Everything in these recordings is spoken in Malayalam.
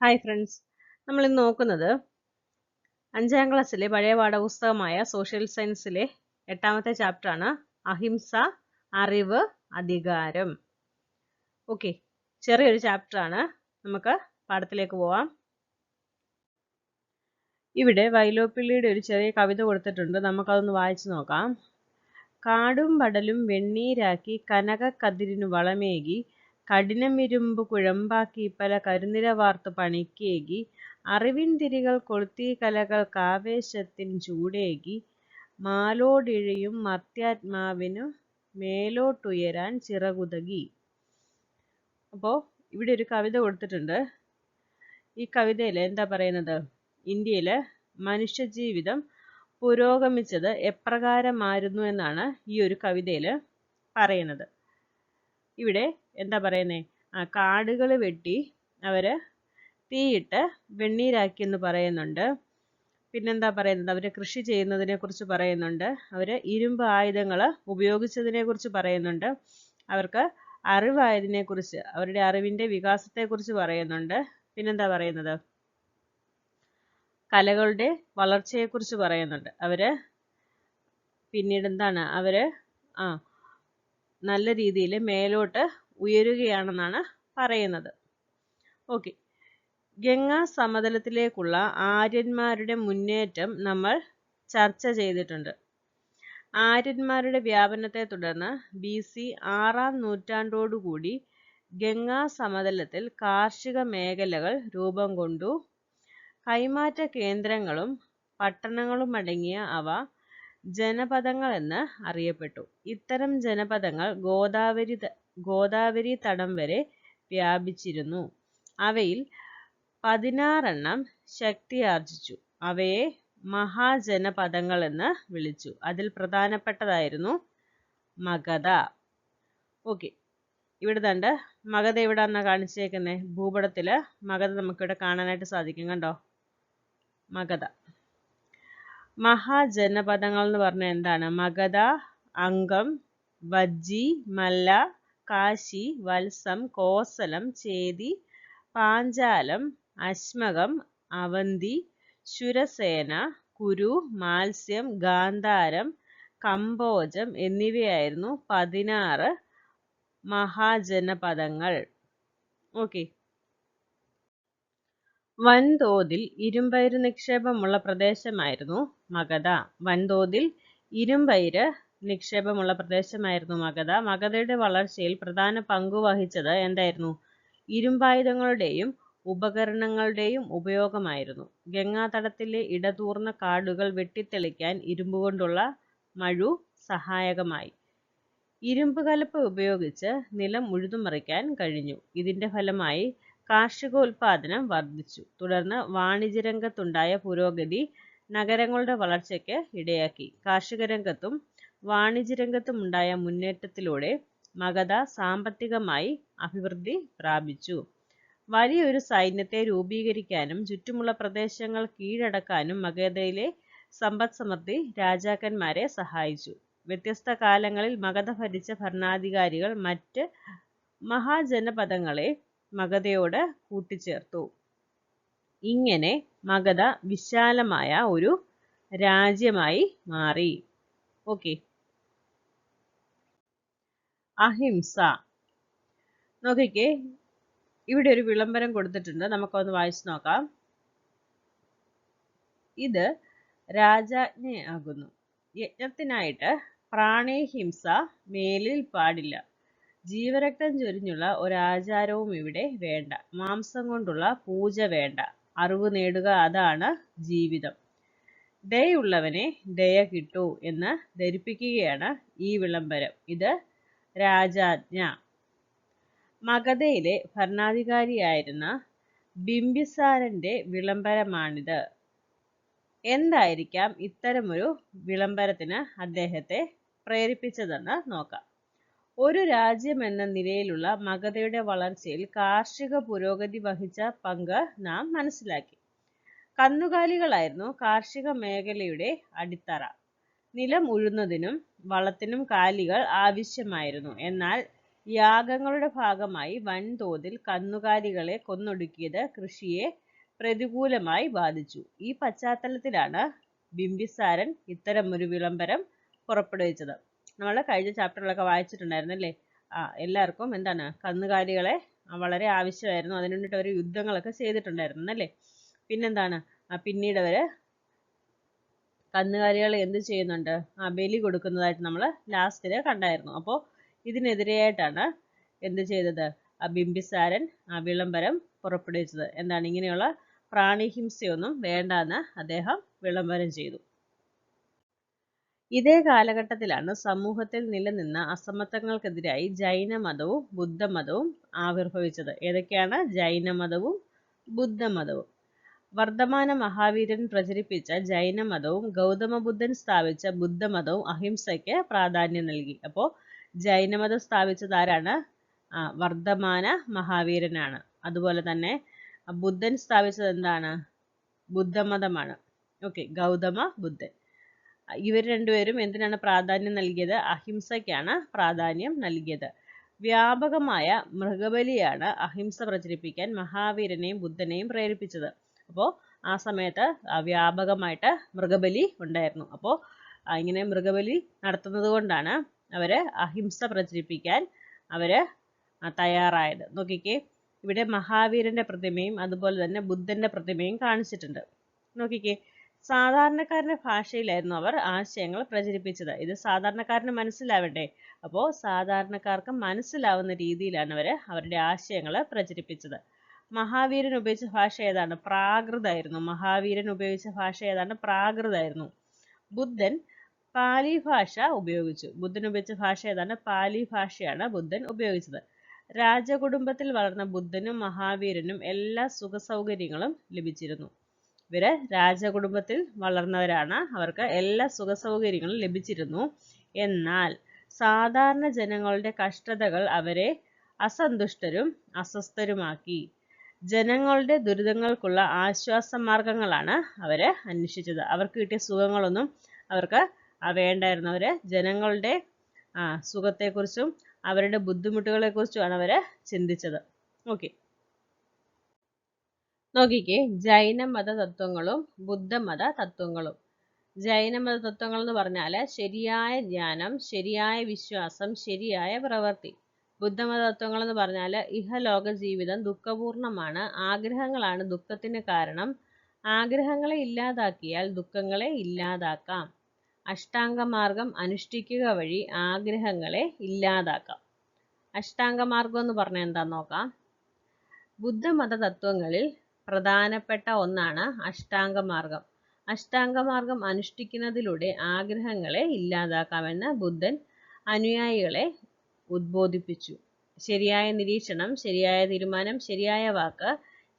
ഹായ് ഫ്രണ്ട്സ്, നമ്മൾ ഇന്ന് നോക്കുന്നത് 5ാം ക്ലാസ്സിലെ പഴയ പാഠപുസ്തകമായ സോഷ്യൽ സയൻസിലെ 8ാമത്തെ ചാപ്റ്ററാണ് അഹിംസ, അറിവ്, അധികാരം. ഓക്കെ, ചെറിയൊരു ചാപ്റ്ററാണ്. നമുക്ക് പാഠത്തിലേക്ക് പോവാം. ഇവിടെ വൈലോപ്പിള്ളിയുടെ ഒരു ചെറിയ കവിത കൊടുത്തിട്ടുണ്ട്. നമുക്കതൊന്ന് വായിച്ചു നോക്കാം. കാടും പടലും വെണ്ണീരാക്കി കനകക്കതിരിനു വളമേകി കഠിനമിരുമ്പു കുഴമ്പാക്കി പല കരുനിര വാർത്തു പണിക്കേകി അറിവിൻ തിരികൾ കൊളുത്തി കലകൾക്കാവേശത്തിൻ ചൂടേകി മാലോടിഴയും മർത്യാത്മാവിനു മേലോട്ടുയരാൻ ചിറകുതകി. അപ്പോൾ ഇവിടെ ഒരു കവിത കൊടുത്തിട്ടുണ്ട്. ഈ കവിതയിൽ എന്താ പറയുന്നത്? ഇന്ത്യയിൽ മനുഷ്യജീവിതം പുരോഗമിച്ചത് എപ്രകാരമായിരുന്നു എന്നാണ് ഈ ഒരു കവിതയിൽ പറയുന്നത്. ഇവിടെ എന്താ പറയുന്നേ? കാടുകൾ വെട്ടി അവർ തീയിട്ട് വെണ്ണീരാക്കി എന്ന് പറയുന്നുണ്ട്. പിന്നെന്താ പറയുന്നത്? അവർ കൃഷി ചെയ്യുന്നതിനെ കുറിച്ച് പറയുന്നുണ്ട്. അവർ ഇരുമ്പ് ആയുധങ്ങൾ ഉപയോഗിച്ചതിനെ കുറിച്ച് പറയുന്നുണ്ട്. അവർക്ക് അറിവായതിനെ കുറിച്ച്, അവരുടെ അറിവിൻ്റെ വികാസത്തെക്കുറിച്ച് പറയുന്നുണ്ട്. പിന്നെന്താ പറയുന്നത്? കലകളുടെ വളർച്ചയെക്കുറിച്ച് പറയുന്നുണ്ട്. പിന്നീട് എന്താണ്? നല്ല രീതിയിൽ മേലോട്ട് ഉയരുകയാണെന്നാണ് പറയുന്നത്. ഓക്കെ, ഗംഗാ സമതലത്തിലേക്കുള്ള ആര്യന്മാരുടെ മുന്നേറ്റം നമ്മൾ ചർച്ച ചെയ്തിട്ടുണ്ട്. ആര്യന്മാരുടെ വ്യാപനത്തെ തുടർന്ന് BC 6ാം നൂറ്റാണ്ടോടുകൂടി ഗംഗാ സമതലത്തിൽ കാർഷിക മേഖലകൾ രൂപം കൊണ്ടു. കൈമാറ്റ കേന്ദ്രങ്ങളും പട്ടണങ്ങളും അടങ്ങിയ അവ ജനപദങ്ങൾ എന്ന് അറിയപ്പെട്ടു. ഇത്തരം ജനപദങ്ങൾ ഗോദാവരി തടം വരെ വ്യാപിച്ചിരുന്നു. അവയിൽ 16 ശക്തിയാർജിച്ചു. അവയെ മഹാജനപദങ്ങൾ എന്ന് വിളിച്ചു. അതിൽ പ്രധാനപ്പെട്ടതായിരുന്നു മഗധ. ഓക്കെ, ഇവിടെ കണ്ട് മഗധ എവിടാന്നാ കാണിച്ചേക്കുന്നത്? ഭൂപടത്തില് മഗധ നമുക്കിവിടെ കാണാനായിട്ട് സാധിക്കും. കണ്ടോ? മഗധ. മഹാജനപദങ്ങൾ എന്ന് പറഞ്ഞാൽ എന്താണ്? മഗധ, അംഗം, വജ്ജി, മല്ല, കാശി, വത്സം, കോസലം, ചേതി, പാഞ്ചാലം, അശ്മകം, അവന്തി, ശുരസേന, കുരു, മാത്സ്യം, ഗാന്ധാരം, കമ്പോജം എന്നിവയായിരുന്നു 16 മഹാജനപദങ്ങൾ. ഓക്കെ, വൻതോതിൽ ഇരുമ്പയിര് നിക്ഷേപമുള്ള പ്രദേശമായിരുന്നു മഗധ. വൻതോതിൽ ഇരുമ്പയിര് നിക്ഷേപമുള്ള പ്രദേശമായിരുന്നു മഗധ. മഗധയുടെ വളർച്ചയിൽ പ്രധാന പങ്കു വഹിച്ചത് എന്തായിരുന്നു? ഇരുമ്പായുധങ്ങളുടെയും ഉപകരണങ്ങളുടെയും ഉപയോഗമായിരുന്നു. ഗംഗാതടത്തിലെ ഇടതൂർന്ന കാടുകൾ വെട്ടിത്തെളിക്കാൻ ഇരുമ്പുകൊണ്ടുള്ള മഴു സഹായകമായി. ഇരുമ്പ് കലപ്പ ഉപയോഗിച്ച് നിലം ഉഴുതുമറിക്കാൻ കഴിഞ്ഞു. ഇതിന്റെ ഫലമായി കാർഷികോൽപാദനം വർദ്ധിച്ചു. തുടർന്ന് വാണിജ്യരംഗത്തുണ്ടായ പുരോഗതി നഗരങ്ങളുടെ വളർച്ചയ്ക്ക് ഇടയാക്കി. കാർഷിക രംഗത്തും വാണിജ്യരംഗത്തും ഉണ്ടായ മുന്നേറ്റത്തിലൂടെ മഗധ സാമ്പത്തികമായി അഭിവൃദ്ധി പ്രാപിച്ചു. വലിയൊരു സൈന്യത്തെ രൂപീകരിക്കാനും ചുറ്റുമുള്ള പ്രദേശങ്ങൾ കീഴടക്കാനും മഗധയിലെ സമ്പദ്സമൃദ്ധി രാജാക്കന്മാരെ സഹായിച്ചു. വ്യത്യസ്ത കാലങ്ങളിൽ മഗധ ഭരിച്ച ഭരണാധികാരികൾ മറ്റ് മഹാജനപദങ്ങളെ മഗധയോട് കൂട്ടിച്ചേർത്തു. ഇങ്ങനെ മഗധ വിശാലമായ ഒരു രാജ്യമായി മാറി. ഓക്കെ, അഹിംസ. നോക്കിക്കേ, ഇവിടെ ഒരു വിളംബരം കൊടുത്തിട്ടുണ്ട്. നമുക്കൊന്ന് വായിച്ചു നോക്കാം. ഇത് രാജാജ്ഞയാകുന്നു. യജ്ഞത്തിനായിട്ട് പ്രാണേഹിംസ മേലിൽ പാടില്ല. ജീവരക്തം ചൊരിഞ്ഞുള്ള ഒരാചാരവും ഇവിടെ വേണ്ട. മാംസം കൊണ്ടുള്ള പൂജ വേണ്ട. അറിവ് നേടുക, അതാണ് ജീവിതം. ദയുള്ളവനെ ദയ കിട്ടൂ എന്ന് ധരിപ്പിക്കുകയാണ് ഈ വിളംബരം. ഇത് രാജാജ്ഞ. മഗധയിലെ ഭരണാധികാരിയായിരുന്ന ബിംബിസാരന്റെ വിളംബരമാണിത്. എന്തായിരിക്കാം ഇത്തരമൊരു വിളംബരത്തിന് അദ്ദേഹത്തെ പ്രേരിപ്പിച്ചതെന്ന് നോക്കാം. ഒരു രാജ്യമെന്ന നിലയിലുള്ള മഗധയുടെ വളർച്ചയിൽ കാർഷിക പുരോഗതി വഹിച്ച പങ്ക് നാം മനസ്സിലാക്കി. കന്നുകാലികളായിരുന്നു കാർഷിക മേഖലയുടെ അടിത്തറ. നിലം ഉഴുന്നതിനും വളത്തിനും കാലികൾ ആവശ്യമായിരുന്നു. എന്നാൽ യാഗങ്ങളുടെ ഭാഗമായി വൻതോതിൽ കന്നുകാലികളെ കൊന്നൊടുക്കിയത് കൃഷിയെ പ്രതികൂലമായി ബാധിച്ചു. ഈ പശ്ചാത്തലത്തിലാണ് ബിംബിസാരൻ ഇത്തരമൊരു വിളംബരം പുറപ്പെടുവിച്ചത്. നമ്മൾ കഴിഞ്ഞ ചാപ്റ്ററിലൊക്കെ വായിച്ചിട്ടുണ്ടായിരുന്നു അല്ലേ? എല്ലാവർക്കും എന്താണ്, കന്നുകാലികളെ വളരെ ആവശ്യമായിരുന്നു. അതിനു വേണ്ടിയിട്ട് അവർ യുദ്ധങ്ങളൊക്കെ ചെയ്തിട്ടുണ്ടായിരുന്നു അല്ലേ? പിന്നെന്താണ്, പിന്നീട് അവർ കന്നുകാലികളെ എന്ത് ചെയ്യുന്നുണ്ട്, ബലി കൊടുക്കുന്നതായിട്ട് നമ്മൾ ലാസ്റ്റിൽ കണ്ടായിരുന്നു. അപ്പോൾ ഇതിനെതിരെയായിട്ടാണ് എന്ത് ചെയ്തത്, ബിംബിസാരൻ വിളംബരം പുറപ്പെടുവിച്ചത്. എന്താണ്, ഇങ്ങനെയുള്ള പ്രാണിഹിംസയൊന്നും വേണ്ടാന്ന് അദ്ദേഹം വിളംബരം ചെയ്തു. ഇതേ കാലഘട്ടത്തിലാണ് സമൂഹത്തിൽ നിലനിന്ന അസമത്വങ്ങൾക്കെതിരായി ജൈനമതവും ബുദ്ധമതവും ആവിർഭവിച്ചത്. ഏതൊക്കെയാണ്? ജൈനമതവും ബുദ്ധമതവും. വർദ്ധമാന മഹാവീരൻ പ്രചരിപ്പിച്ച ജൈനമതവും ഗൗതമ ബുദ്ധൻ സ്ഥാപിച്ച ബുദ്ധമതവും അഹിംസയ്ക്ക് പ്രാധാന്യം നൽകി. അപ്പോൾ ജൈനമതം സ്ഥാപിച്ചത് ആരാണ്? വർദ്ധമാന മഹാവീരനാണ്. അതുപോലെ തന്നെ ബുദ്ധൻ സ്ഥാപിച്ചത് എന്താണ്? ബുദ്ധമതമാണ്. ഓക്കെ, ഗൗതമ ബുദ്ധൻ. ഇവർ രണ്ടുപേരും എന്തിനാണ് പ്രാധാന്യം നൽകിയത്? അഹിംസയ്ക്കാണ് പ്രാധാന്യം നൽകിയത്. വ്യാപകമായ മൃഗബലിയാണ് അഹിംസ പ്രചരിപ്പിക്കാൻ മഹാവീരനെയും ബുദ്ധനെയും പ്രേരിപ്പിച്ചത്. അപ്പോൾ ആ സമയത്ത് വ്യാപകമായിട്ട് മൃഗബലി ഉണ്ടായിരുന്നു. അപ്പോൾ ഇങ്ങനെ മൃഗബലി നടത്തുന്നത് കൊണ്ടാണ് അവര് അഹിംസ പ്രചരിപ്പിക്കാൻ അവര് തയ്യാറായത്. നോക്കിക്കേ, ഇവിടെ മഹാവീരന്റെ പ്രതിമയും അതുപോലെ തന്നെ ബുദ്ധന്റെ പ്രതിമയും കാണിച്ചിട്ടുണ്ട്. നോക്കിക്കേ, സാധാരണക്കാരന്റെ ഭാഷയിലായിരുന്നു അവർ ആശയങ്ങൾ പ്രചരിപ്പിച്ചത്. ഇത് സാധാരണക്കാരന് മനസ്സിലാവട്ടെ. അപ്പോൾ സാധാരണക്കാർക്ക് മനസ്സിലാവുന്ന രീതിയിലാണ് അവരുടെ ആശയങ്ങൾ പ്രചരിപ്പിച്ചത്. മഹാവീരൻ ഉപയോഗിച്ച ഭാഷ ഏതാണ്? പ്രാകൃതായിരുന്നു. മഹാവീരൻ ഉപയോഗിച്ച ഭാഷ ഏതാണ്? പ്രാകൃതായിരുന്നു. ബുദ്ധൻ പാലി ഭാഷ ഉപയോഗിച്ചു. ബുദ്ധൻ ഉപയോഗിച്ച ഭാഷ ഏതാണ്? പാലി ഭാഷയാണ് ബുദ്ധൻ ഉപയോഗിച്ചത്. രാജകുടുംബത്തിൽ വളർന്ന ബുദ്ധനും മഹാവീരനും എല്ലാ സുഖസൗകര്യങ്ങളും ലഭിച്ചിരുന്നു. ഇവര് രാജകുടുംബത്തിൽ വളർന്നവരാണ്. അവർക്ക് എല്ലാ സുഖസൗകര്യങ്ങളും ലഭിച്ചിരുന്നു. എന്നാൽ സാധാരണ ജനങ്ങളുടെ കഷ്ടതകൾ അവരെ അസന്തുഷ്ടരും അസ്വസ്ഥരുമാക്കി. ജനങ്ങളുടെ ദുരിതങ്ങൾക്കുള്ള ആശ്വാസ മാർഗങ്ങളാണ് അവര് അന്വേഷിച്ചത്. അവർക്ക് കിട്ടിയ സുഖങ്ങളൊന്നും അവർക്ക് വേണ്ടായിരുന്നു. അവര് ജനങ്ങളുടെ സുഖത്തെക്കുറിച്ചും അവരുടെ ബുദ്ധിമുട്ടുകളെ കുറിച്ചുമാണ് അവര് ചിന്തിച്ചത്. ഓക്കെ, നോക്കിക്കേ, ജൈനമത തത്വങ്ങളും ബുദ്ധമത തത്വങ്ങളും. ജൈനമത തത്വങ്ങൾ എന്ന് പറഞ്ഞാൽ ശരിയായ ജ്ഞാനം, ശരിയായ വിശ്വാസം, ശരിയായ പ്രവൃത്തി. ബുദ്ധമത തത്വങ്ങൾ എന്ന് പറഞ്ഞാൽ ഇഹലോക ജീവിതം ദുഃഖപൂർണമാണ്, ആഗ്രഹങ്ങളാണ് ദുഃഖത്തിന് കാരണം, ആഗ്രഹങ്ങളെ ഇല്ലാതാക്കിയാൽ ദുഃഖങ്ങളെ ഇല്ലാതാക്കാം, അഷ്ടാംഗമാർഗം അനുഷ്ഠിക്കുക വഴി ആഗ്രഹങ്ങളെ ഇല്ലാതാക്കാം. അഷ്ടാംഗമാർഗം എന്ന് പറഞ്ഞാൽ എന്താന്ന് നോക്കാം. ബുദ്ധമത തത്വങ്ങളിൽ പ്രധാനപ്പെട്ട ഒന്നാണ് അഷ്ടാംഗമാർഗം. അഷ്ടാംഗമാർഗം അനുഷ്ഠിക്കുന്നതിലൂടെ ആഗ്രഹങ്ങളെ ഇല്ലാതാക്കാമെന്ന് ബുദ്ധൻ അനുയായികളെ ഉദ്ബോധിപ്പിച്ചു. ശരിയായ നിരീക്ഷണം, ശരിയായ തീരുമാനം, ശരിയായ വാക്ക്,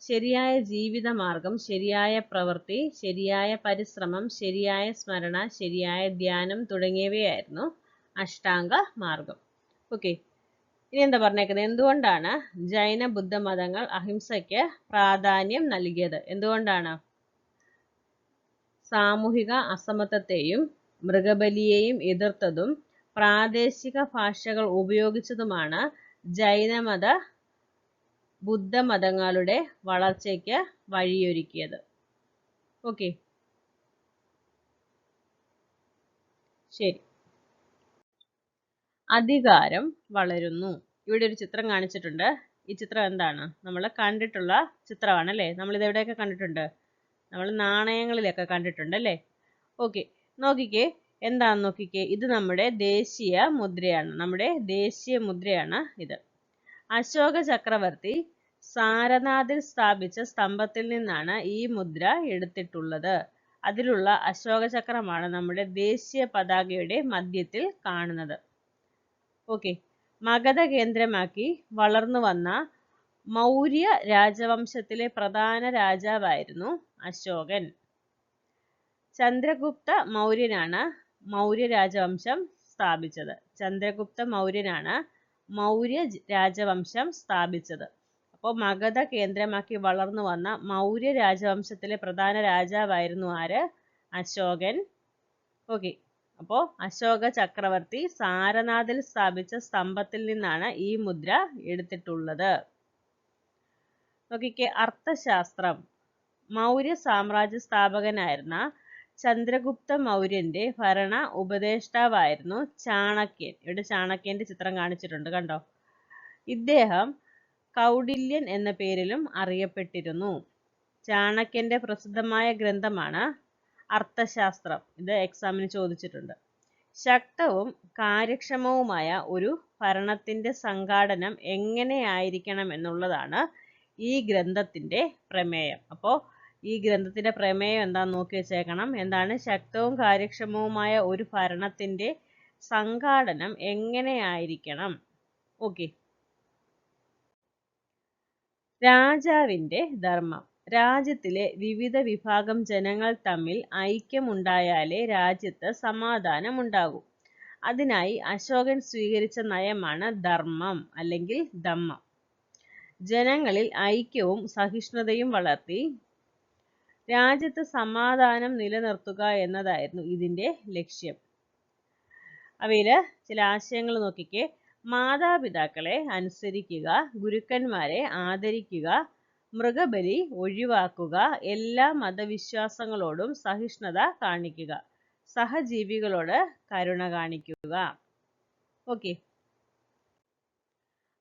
ശരിയായ ജീവിത മാർഗം, ശരിയായ പ്രവൃത്തി, ശരിയായ പരിശ്രമം, ശരിയായ സ്മരണ, ശരിയായ ധ്യാനം തുടങ്ങിയവയായിരുന്നു അഷ്ടാംഗ മാർഗം. ഓക്കെ, ഇനി എന്താ പറഞ്ഞേക്കുന്നത്? എന്തുകൊണ്ടാണ് ജൈന ബുദ്ധ മതങ്ങൾ അഹിംസയ്ക്ക് പ്രാധാന്യം നൽകിയത്? എന്തുകൊണ്ടാണ്? സാമൂഹിക അസമത്വത്തെയും മൃഗബലിയെയും എതിർത്തതും പ്രാദേശിക ഭാഷകൾ ഉപയോഗിച്ചതുമാണ് ജൈനമത ബുദ്ധമതങ്ങളുടെ വളർച്ചയ്ക്ക് വഴിയൊരുക്കിയത്. ഓക്കെ, ശരി. അധികാരം വളരുന്നു. ഇവിടെ ഒരു ചിത്രം കാണിച്ചിട്ടുണ്ട്. ഈ ചിത്രം എന്താണ്? നമ്മൾ കണ്ടിട്ടുള്ള ചിത്രമാണ് അല്ലേ? നമ്മൾ ഇത് എവിടെയൊക്കെ കണ്ടിട്ടുണ്ട്? നമ്മൾ നാണയങ്ങളിലൊക്കെ കണ്ടിട്ടുണ്ട് അല്ലേ? ഓക്കെ, നോക്കിക്കേ, എന്താണെന്ന് നോക്കിക്കേ. ഇത് നമ്മുടെ ദേശീയ മുദ്രയാണ്. നമ്മുടെ ദേശീയ മുദ്രയാണ് ഇത്. അശോക ചക്രവർത്തി സാരനാഥിൽ സ്ഥാപിച്ച സ്തംഭത്തിൽ നിന്നാണ് ഈ മുദ്ര എടുത്തിട്ടുള്ളത്. അതിലുള്ള അശോക ചക്രമാണ് നമ്മുടെ ദേശീയ പതാകയുടെ മധ്യത്തിൽ കാണുന്നത്. ഓക്കെ, മഗധ കേന്ദ്രമാക്കി വളർന്നു വന്ന മൗര്യ രാജവംശത്തിലെ പ്രധാന രാജാവായിരുന്നു അശോകൻ. ചന്ദ്രഗുപ്ത മൗര്യനാണ് മൗര്യ രാജവംശം സ്ഥാപിച്ചത്. ചന്ദ്രഗുപ്ത മൗര്യനാണ് മൗര്യ രാജവംശം സ്ഥാപിച്ചത്. അപ്പോൾ മഗധ കേന്ദ്രമാക്കി വളർന്നു വന്ന മൗര്യ രാജവംശത്തിലെ പ്രധാന രാജാവായിരുന്നു ആര്? അശോകൻ. ഓക്കെ, അപ്പോൾ അശോക ചക്രവർത്തി സാരനാഥിൽ സ്ഥാപിച്ച സ്തംഭത്തിൽ നിന്നാണ് ഈ മുദ്ര എടുത്തിട്ടുള്ളത്. നോക്കിക്കേ, അർത്ഥശാസ്ത്രം. മൗര്യ സാമ്രാജ്യ സ്ഥാപകനായിരുന്ന ചന്ദ്രഗുപ്ത മൗര്യന്റെ ഭരണ ഉപദേഷ്ടാവായിരുന്നു ചാണക്യൻ. ഇവിടെ ചാണക്യന്റെ ചിത്രം കാണിച്ചിട്ടുണ്ട്, കണ്ടോ. ഇദ്ദേഹം കൗടില്യൻ എന്ന പേരിലും അറിയപ്പെട്ടിരുന്നു. ചാണക്യന്റെ പ്രസിദ്ധമായ ഗ്രന്ഥമാണ് അർത്ഥശാസ്ത്രം. ഇത് എക്സാമിന് ചോദിച്ചിട്ടുണ്ട്. ശക്തവും കാര്യക്ഷമവുമായ ഒരു ഭരണത്തിന്റെ സംഘാടനം എങ്ങനെയായിരിക്കണം എന്നുള്ളതാണ് ഈ ഗ്രന്ഥത്തിന്റെ പ്രമേയം. അപ്പോൾ ഈ ഗ്രന്ഥത്തിന്റെ പ്രമേയം എന്താണെന്ന് നോക്കി വെച്ചേക്കണം. എന്താണ്? ശക്തവും കാര്യക്ഷമവുമായ ഒരു ഭരണത്തിന്റെ സംഘാടനം എങ്ങനെയായിരിക്കണം. ഓക്കെ. രാജാവിന്റെ ധർമ്മം. രാജ്യത്തിലെ വിവിധ വിഭാഗം ജനങ്ങൾ തമ്മിൽ ഐക്യമുണ്ടായാലേ രാജ്യത്ത് സമാധാനമുണ്ടാകൂ. അതിനായി അശോകൻ സ്വീകരിച്ച നയമാണ് ധർമ്മം അല്ലെങ്കിൽ ധമ്മം. ജനങ്ങളിൽ ഐക്യവും സഹിഷ്ണുതയും വളർത്തി രാജ്യത്ത് സമാധാനം നിലനിർത്തുക എന്നതായിരുന്നു ഇതിന്റെ ലക്ഷ്യം. അവയില് ചില ആശയങ്ങൾ നോക്കിക്കേ. മാതാപിതാക്കളെ അനുസരിക്കുക, ഗുരുക്കന്മാരെ ആദരിക്കുക, മൃഗബലി ഒഴിവാക്കുക, എല്ലാ മതവിശ്വാസങ്ങളോടും സഹിഷ്ണുത കാണിക്കുക, സഹജീവികളോട് കരുണ കാണിക്കുക. ഓക്കെ.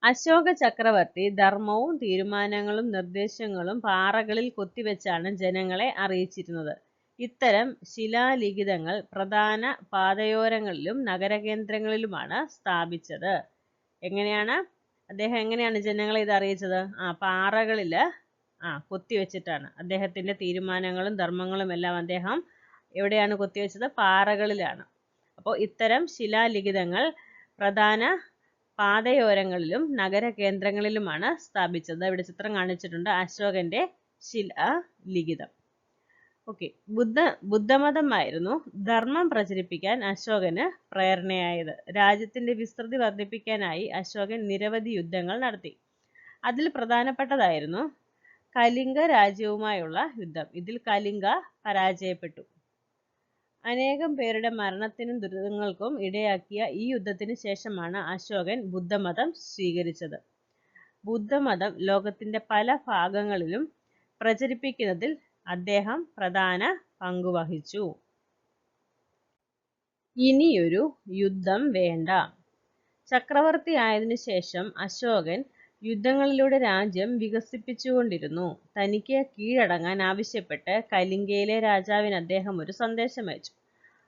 അശോക ചക്രവർത്തി ധർമ്മവും തീരുമാനങ്ങളും നിർദ്ദേശങ്ങളും പാറകളിൽ കൊത്തിവെച്ചാണ് ജനങ്ങളെ അറിയിച്ചിരുന്നത്. ഇത്തരം ശിലാലിഖിതങ്ങൾ പ്രധാന പാതയോരങ്ങളിലും നഗരകേന്ദ്രങ്ങളിലുമാണ് സ്ഥാപിച്ചത്. അദ്ദേഹം എങ്ങനെയാണ് ജനങ്ങളെ ഇത് അറിയിച്ചത്? പാറകളിൽ കൊത്തിവെച്ചിട്ടാണ്. അദ്ദേഹത്തിന്റെ തീരുമാനങ്ങളും ധർമ്മങ്ങളും എല്ലാം അദ്ദേഹം എവിടെയാണ് കൊത്തിവെച്ചത്? പാറകളിലാണ്. അപ്പോൾ ഇത്തരം ശിലാലിഖിതങ്ങൾ പ്രധാന പാതയോരങ്ങളിലും നഗരകേന്ദ്രങ്ങളിലുമാണ് സ്ഥാപിച്ചത്. ഇവിടെ ചിത്രം കാണിച്ചിട്ടുണ്ട്, അശോകന്റെ ശിലാലിഖിതം. ഓക്കെ. ബുദ്ധമതമായിരുന്നു ധർമ്മം പ്രചരിപ്പിക്കാൻ അശോകന് പ്രേരണയായത്. രാജ്യത്തിന്റെ വിസ്തൃതി വർദ്ധിപ്പിക്കാനായി അശോകൻ നിരവധി യുദ്ധങ്ങൾ നടത്തി. അതിൽ പ്രധാനപ്പെട്ടതായിരുന്നു കലിംഗ രാജ്യവുമായുള്ള യുദ്ധം. ഇതിൽ കലിംഗ പരാജയപ്പെട്ടു. അനേകം പേരുടെ മരണത്തിനും ദുരിതങ്ങൾക്കും ഇടയാക്കിയ ഈ യുദ്ധത്തിന് ശേഷമാണ് അശോകൻ ബുദ്ധമതം സ്വീകരിച്ചത്. ബുദ്ധമതം ലോകത്തിന്റെ പല ഭാഗങ്ങളിലും പ്രചരിപ്പിക്കുന്നതിൽ അദ്ദേഹം പ്രധാന പങ്കുവഹിച്ചു. ഇനിയൊരു യുദ്ധം വേണ്ട. ചക്രവർത്തി ആയതിനു ശേഷം അശോകൻ യുദ്ധങ്ങളിലൂടെ രാജ്യം വികസിപ്പിച്ചുകൊണ്ടിരുന്നു. തനിക്ക് കീഴടങ്ങാൻ ആവശ്യപ്പെട്ട് കലിംഗയിലെ രാജാവിന് അദ്ദേഹം ഒരു സന്ദേശം അയച്ചു.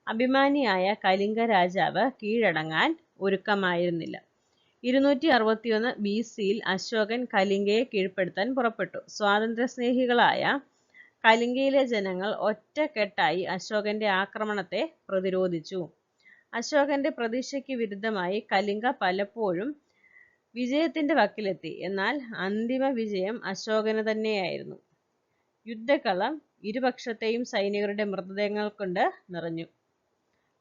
അഭിമാനിയായ കലിംഗ രാജാവ് കീഴടങ്ങാൻ ഒരുക്കമായിരുന്നില്ല. 261 BC-യിൽ അശോകൻ കലിംഗയെ കീഴ്പ്പെടുത്താൻ പുറപ്പെട്ടു. സ്വാതന്ത്ര്യസ്നേഹികളായ കലിംഗയിലെ ജനങ്ങൾ ഒറ്റക്കെട്ടായി അശോകന്റെ ആക്രമണത്തെ പ്രതിരോധിച്ചു. അശോകന്റെ പ്രതീക്ഷയ്ക്ക് വിരുദ്ധമായി കലിംഗ പലപ്പോഴും വിജയത്തിന്റെ വക്കിലെത്തി. എന്നാൽ അന്തിമ വിജയം അശോകന് തന്നെയായിരുന്നു. യുദ്ധക്കളം ഇരുപക്ഷത്തെയും സൈനികരുടെ മൃതദേഹങ്ങൾ കൊണ്ട് നിറഞ്ഞു.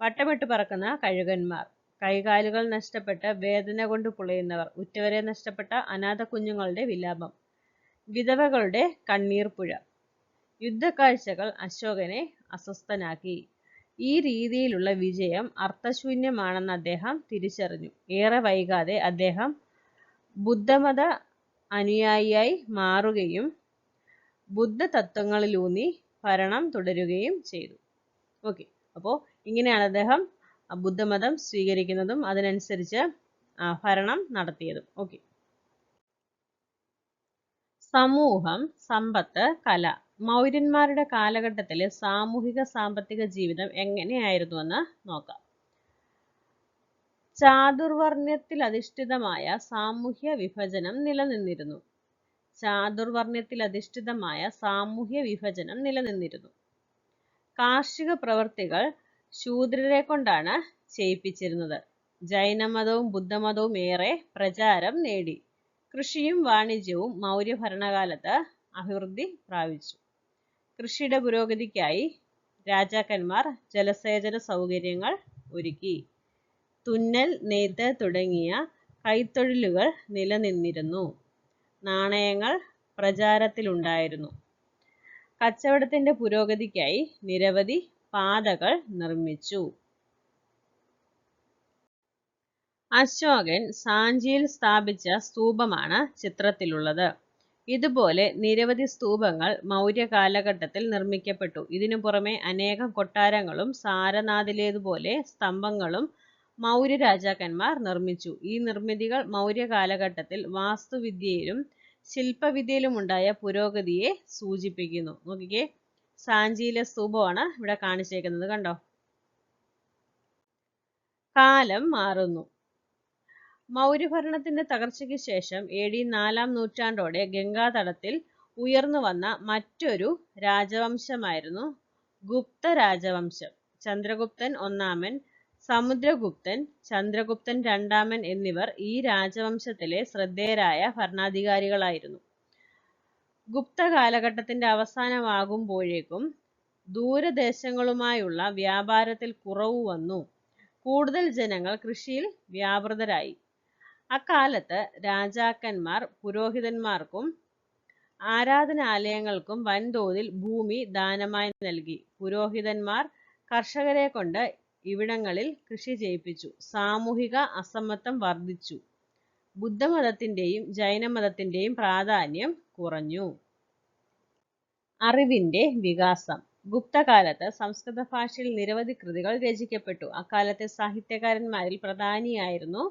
വട്ടമിട്ട് പറക്കുന്ന കഴുകന്മാർ, കൈകാലുകൾ നഷ്ടപ്പെട്ട് വേദന കൊണ്ട് പുളയുന്നവർ, ഉറ്റവരെ നഷ്ടപ്പെട്ട അനാഥ കുഞ്ഞുങ്ങളുടെ വിലാപം, വിധവകളുടെ കണ്ണീർ പുഴ. യുദ്ധക്കാഴ്ചകൾ അശോകനെ അസ്വസ്ഥനാക്കി. ഈ രീതിയിലുള്ള വിജയം അർത്ഥശൂന്യമാണെന്ന് അദ്ദേഹം തിരിച്ചറിഞ്ഞു. ഏറെ വൈകാതെ അദ്ദേഹം ബുദ്ധമത അനുയായിയായി മാറുകയും ബുദ്ധ തത്വങ്ങളിലൂന്നി ഭരണം തുടരുകയും ചെയ്തു. ഓക്കെ. അപ്പോൾ ഇങ്ങനെയാണ് അദ്ദേഹം ബുദ്ധമതം സ്വീകരിക്കുന്നതും അതിനനുസരിച്ച് ഭരണം നടത്തിയതും. ഓക്കെ. സമൂഹം, സമ്പത്ത്, കല. മൗര്യന്മാരുടെ കാലഘട്ടത്തിലെ സാമൂഹിക സാമ്പത്തിക ജീവിതം എങ്ങനെയായിരുന്നുവെന്ന് നോക്കാം. ചാതുർവർണ്ണ്യത്തിലധിഷ്ഠിതമായ സാമൂഹ്യ വിഭജനം നിലനിന്നിരുന്നു. കാർഷിക പ്രവൃത്തികൾ ശൂദ്രരെ കൊണ്ടാണ് ചെയ്യിപ്പിച്ചിരുന്നത്. ജൈനമതവും ബുദ്ധമതവും ഏറെ പ്രചാരം നേടി. കൃഷിയും വാണിജ്യവും മൗര്യ ഭരണകാലത്ത് അഭിവൃദ്ധി പ്രാപിച്ചു. കൃഷിയുടെ പുരോഗതിക്കായി രാജാക്കന്മാർ ജലസേചന സൗകര്യങ്ങൾ ഒരുക്കി. തുന്നൽ, നെയ്ത്ത് തുടങ്ങിയ കൈത്തൊഴിലുകൾ നിലനിന്നിരുന്നു. നാണയങ്ങൾ പ്രചാരത്തിലുണ്ടായിരുന്നു. കച്ചവടത്തിന്റെ പുരോഗതിക്കായി നിരവധി പാതകൾ നിർമ്മിച്ചു. അശോകൻ സാഞ്ചിയിൽ സ്ഥാപിച്ച സ്തൂപമാണ് ചിത്രത്തിലുള്ളത്. ഇതുപോലെ നിരവധി സ്തൂപങ്ങൾ മൗര്യ കാലഘട്ടത്തിൽ നിർമ്മിക്കപ്പെട്ടു. ഇതിനു പുറമെ അനേകം കൊട്ടാരങ്ങളും സാരനാഥിലേതുപോലെ സ്തംഭങ്ങളും മൗര്യ രാജാക്കന്മാർ നിർമ്മിച്ചു. ഈ നിർമ്മിതികൾ മൗര്യ കാലഘട്ടത്തിൽ വാസ്തുവിദ്യയിലും ശില്പവിദ്യയിലുമുണ്ടായ പുരോഗതിയെ സൂചിപ്പിക്കുന്നു. നോക്കിക്കേ, സാഞ്ചിയിലെ സ്തൂപമാണ് ഇവിടെ കാണിച്ചേക്കുന്നത്. കണ്ടോ? കാലം മാറുന്നു. മൗര്യഭരണത്തിന്റെ തകർച്ചയ്ക്ക് ശേഷം AD 4-ാം നൂറ്റാണ്ടോടെ ഗംഗാതടത്തിൽ ഉയർന്നു വന്ന മറ്റൊരു രാജവംശമായിരുന്നു ഗുപ്ത രാജവംശം. ചന്ദ്രഗുപ്തൻ ഒന്നാമൻ, സമുദ്രഗുപ്തൻ, ചന്ദ്രഗുപ്തൻ രണ്ടാമൻ എന്നിവർ ഈ രാജവംശത്തിലെ ശ്രദ്ധേയരായ ഭരണാധികാരികളായിരുന്നു. ഗുപ്ത കാലഘട്ടത്തിന്റെ അവസാനമാകുമ്പോഴേക്കും ദൂരദേശങ്ങളുമായുള്ള വ്യാപാരത്തിൽ കുറവ് വന്നു. കൂടുതൽ ജനങ്ങൾ കൃഷിയിൽ വ്യാപൃതരായി. അക്കാലത്ത് രാജാക്കന്മാർ പുരോഹിതന്മാർക്കും ആരാധനാലയങ്ങൾക്കും വൻതോതിൽ ഭൂമി ദാനമായി നൽകി. പുരോഹിതന്മാർ കർഷകരെ കൊണ്ട് ഇവിടങ്ങളിൽ കൃഷി ചെയ്യിപ്പിച്ചു. സാമൂഹിക അസമത്വം വർദ്ധിച്ചു. ബുദ്ധമതത്തിന്റെയും ജൈനമതത്തിന്റെയും പ്രാധാന്യം കുറഞ്ഞു. അറിവിന്റെ വികാസം. ഗുപ്തകാലത്ത് സംസ്കൃത ഭാഷയിൽ നിരവധി കൃതികൾ രചിക്കപ്പെട്ടു. അക്കാലത്തെ സാഹിത്യകാരന്മാരിൽ പ്രധാനിയായിരുന്നു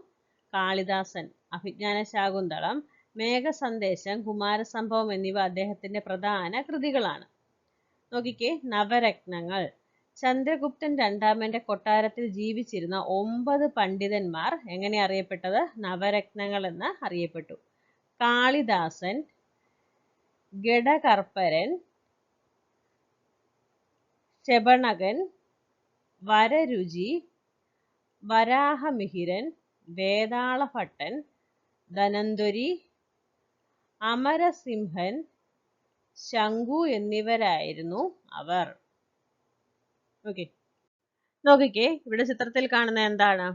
കാളിദാസൻ. അഭിജ്ഞാനശാകുന്തളം, മേഘസന്ദേശം, കുമാരസംഭവം എന്നിവ അദ്ദേഹത്തിന്റെ പ്രധാന കൃതികളാണ്. നോക്കിക്കേ, നവരത്നങ്ങൾ. ചന്ദ്രഗുപ്തൻ രണ്ടാമന്റെ കൊട്ടാരത്തിൽ ജീവിച്ചിരുന്ന 9 പണ്ഡിതന്മാർ എങ്ങനെ അറിയപ്പെട്ടത്? നവരത്നങ്ങൾ എന്ന് അറിയപ്പെട്ടു. കാളിദാസൻ, ഗഡകർപ്പരൻ, ക്ഷപണകൻ, വരരുചി, വരാഹമിഹിരൻ, വേതാളഭട്ടൻ, ധനന്വരി, അമരസിംഹൻ, ശങ്കു എന്നിവരായിരുന്നു അവർ. നോക്കിക്കേ, ഇവിടെ ചിത്രത്തിൽ കാണുന്ന എന്താണ്?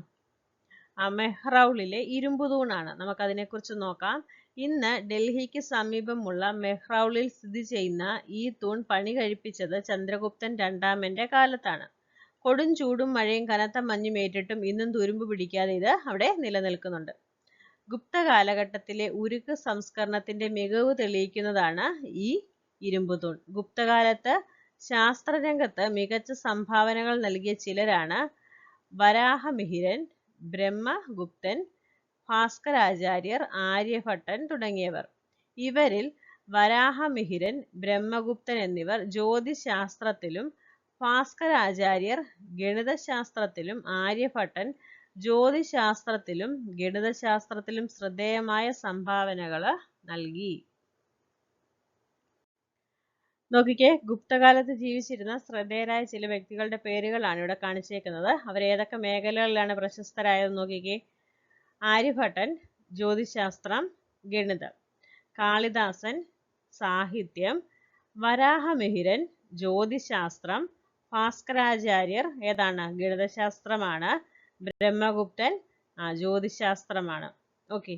മെഹ്റൗളിലെ ഇരുമ്പ് തൂണാണ്. നമുക്ക് അതിനെക്കുറിച്ച് നോക്കാം. ഇന്ന് ഡൽഹിക്ക് സമീപമുള്ള മെഹ്റൗളിൽ സ്ഥിതി ചെയ്യുന്ന ഈ തൂൺ പണി കഴിപ്പിച്ചത് ചന്ദ്രഗുപ്തൻ രണ്ടാമന്റെ കാലത്താണ്. കൊടും ചൂടും മഴയും കനത്ത മഞ്ഞും ഏറ്റിട്ടും ഇന്നും തുരുമ്പ് പിടിക്കാതെ ഇത് അവിടെ നിലനിൽക്കുന്നുണ്ട്. ഗുപ്ത കാലഘട്ടത്തിലെ ഉരുക്ക് സംസ്കരണത്തിന്റെ മികവ് തെളിയിക്കുന്നതാണ് ഈ ഇരുമ്പ് തൂൺ. ഗുപ്തകാലത്ത് ശാസ്ത്രരംഗത്ത് മികച്ച സംഭാവനകൾ നൽകിയ ചിലരാണ് വരാഹമിഹിരൻ, ബ്രഹ്മഗുപ്തൻ, ഭാസ്കരാചാര്യർ, ആര്യഭട്ടൻ തുടങ്ങിയവർ. ഇവരിൽ വരാഹമിഹിരൻ, ബ്രഹ്മഗുപ്തൻ എന്നിവർ ജ്യോതിശാസ്ത്രത്തിലും ഭാസ്കരാചാര്യർ ഗണിതശാസ്ത്രത്തിലും ആര്യഭട്ടൻ ജ്യോതിശാസ്ത്രത്തിലും ഗണിതശാസ്ത്രത്തിലും ശ്രദ്ധേയമായ സംഭാവനകൾ നൽകി. നോക്കിക്കേ, ഗുപ്തകാലത്ത് ജീവിച്ചിരുന്ന ശ്രദ്ധേയരായ ചില വ്യക്തികളുടെ പേരുകളാണ് ഇവിടെ കാണിച്ചേക്കുന്നത്. അവരേതൊക്കെ മേഖലകളിലാണ് പ്രശസ്തരായത് നോക്കിക്കേ. ആര്യഭട്ടൻ ജ്യോതിശാസ്ത്രം, ഗണിതം. കാളിദാസൻ സാഹിത്യം. വരാഹമിഹിരൻ ജ്യോതിശാസ്ത്രം. ഭാസ്കരാചാര്യർ ഏതാണ്? ഗണിതശാസ്ത്രമാണ്. ബ്രഹ്മഗുപ്തൻ ജ്യോതിശാസ്ത്രമാണ്. ഓക്കെ.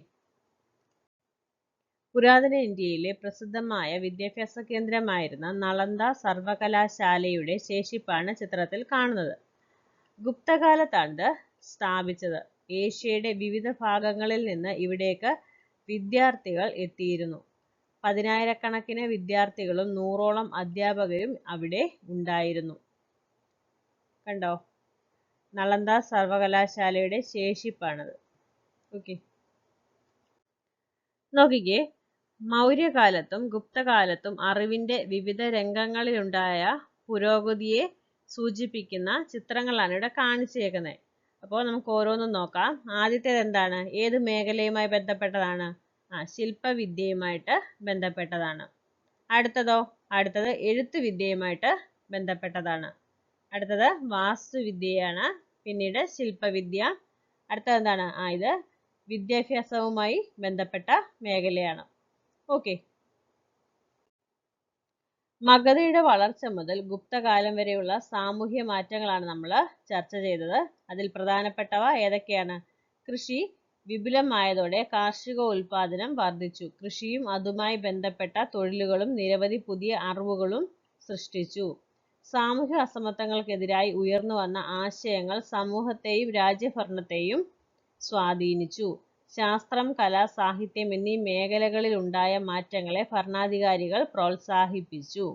പുരാതന ഇന്ത്യയിലെ പ്രസിദ്ധമായ വിദ്യാഭ്യാസ കേന്ദ്രമായിരുന്ന നളന്ദ സർവകലാശാലയുടെ ശേഷിപ്പാണ് ചിത്രത്തിൽ കാണുന്നത്. ഗുപ്തകാലത്താണ് സ്ഥാപിച്ചത്. ഏഷ്യയുടെ വിവിധ ഭാഗങ്ങളിൽ നിന്ന് ഇവിടേക്ക് വിദ്യാർത്ഥികൾ എത്തിയിരുന്നു. 10,000-കണക്കിന് വിദ്യാർത്ഥികളും 100ഓളം അധ്യാപകരും അവിടെ ഉണ്ടായിരുന്നു. കണ്ടോ? നളന്ദ സർവകലാശാലയുടെ ശേഷിപ്പാണത്. ഓക്കെ. നോക്കിക്കേ, മൗര്യകാലത്തും ഗുപ്തകാലത്തും അറിവിന്റെ വിവിധ രംഗങ്ങളിലുണ്ടായ പുരോഗതിയെ സൂചിപ്പിക്കുന്ന ചിത്രങ്ങളാണ് ഇവിടെ കാണിച്ചേക്കുന്നത്. അപ്പോൾ നമുക്ക് ഓരോന്നും നോക്കാം. ആദ്യത്തേത് എന്താണ്? ഏത് മേഖലയുമായി ബന്ധപ്പെട്ടതാണ്? ശില്പവിദ്യയുമായിട്ട് ബന്ധപ്പെട്ടതാണ്. അടുത്തതോ? അടുത്തത് എഴുത്തുവിദ്യയുമായിട്ട് ബന്ധപ്പെട്ടതാണ്. അടുത്തത് വാസ്തുവിദ്യയാണ്. പിന്നീട് ശില്പവിദ്യ. അടുത്തത് എന്താണ്? ഇത് വിദ്യാഭ്യാസവുമായി ബന്ധപ്പെട്ട മേഖലയാണ്. ഓക്കെ. മഗധയുടെ വളർച്ച മുതൽ ഗുപ്തകാലം വരെയുള്ള സാമൂഹ്യ മാറ്റങ്ങളാണ് നമ്മൾ ചർച്ച ചെയ്തത്. അതിൽ പ്രധാനപ്പെട്ടവ ഏതൊക്കെയാണ്? കൃഷി വിപുലമായതോടെ കാർഷിക ഉൽപാദനം വർദ്ധിച്ചു. കൃഷിയും അതുമായി ബന്ധപ്പെട്ട തൊഴിലുകളും നിരവധി പുതിയ അറിവുകളും സൃഷ്ടിച്ചു. സാമൂഹ്യ അസമത്വങ്ങൾക്കെതിരായി ഉയർന്നു വന്ന ആശയങ്ങൾ സമൂഹത്തെയും രാജ്യഭരണത്തെയും സ്വാധീനിച്ചു. ശാസ്ത്രം, കല, സാഹിത്യം എന്നീ മേഖലകളിൽ ഉണ്ടായ മാറ്റങ്ങളെ ഭരണാധികാരികൾ പ്രോത്സാഹിപ്പിച്ചു.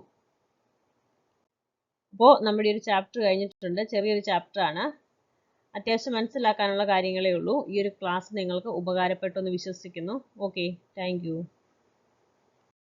അപ്പോൾ നമ്മുടെ ഒരു ചാപ്റ്റർ കഴിഞ്ഞിട്ടുണ്ട്. ചെറിയൊരു ചാപ്റ്റർ ആണ്. അത്യാവശ്യം മനസ്സിലാക്കാനുള്ള കാര്യങ്ങളേ ഉള്ളൂ. ഈ ഒരു ക്ലാസ് നിങ്ങൾക്ക് ഉപകാരപ്പെട്ടു എന്ന് വിശ്വസിക്കുന്നു. Okay, thank you.